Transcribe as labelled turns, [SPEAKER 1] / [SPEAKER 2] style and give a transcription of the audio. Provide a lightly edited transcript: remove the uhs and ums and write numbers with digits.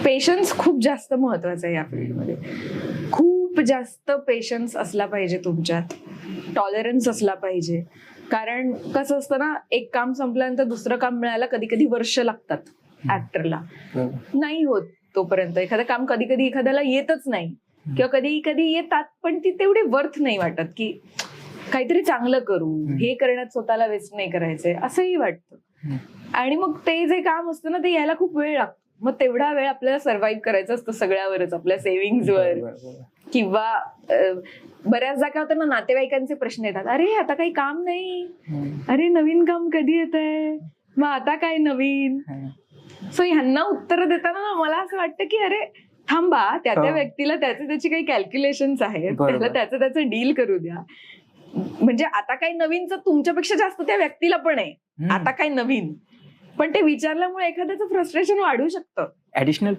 [SPEAKER 1] Patience खूप जास्त महत्वाचा आहे या फील्डमध्ये. खूप जास्त पेशन्स असला पाहिजे तुमच्यात, टॉलरन्स असला पाहिजे. कारण कसं असतं ना, एक काम संपल्यानंतर दुसरं काम मिळायला कधी कधी वर्ष लागतात ऍक्टरला. नाही होत तोपर्यंत एखादं काम कधी कधी एखाद्याला येतच नाही, किंवा कधी कधी येतात पण ती तेवढी वर्थ नाही वाटत, की काहीतरी चांगलं करू, हे करण्यात स्वतःला वेस्ट नाही करायचंय असंही वाटतं. आणि मग ते जे काम असतं ना ते यायला खूप वेळ लागतो. मग तेवढा वेळ आपल्याला सर्व्हाइव्ह करायचं असतं सगळ्यावरच, आपल्या सेव्हिंग्जवर, किंवा बऱ्याचदा काय होतं ना, नातेवाईकांचे प्रश्न येतात, अरे आता काही काम नाही, अरे नवीन काम कधी येतंय, मग आता काय नवीन. सो ह्यांना उत्तर देताना ना मला असं वाटतं की अरे थांबा, त्या व्यक्तीला त्याची काही कॅल्क्युलेशन्स आहेत, त्याला त्याचं डील करू द्या. म्हणजे आता काही नवीनच तुमच्यापेक्षा जास्त त्या व्यक्तीला पण आहे, आता काही नवीन, पण ते विचारल्यामुळे एखाद्याचं फ्रस्ट्रेशन वाढू शकतं.
[SPEAKER 2] ऍडिशनल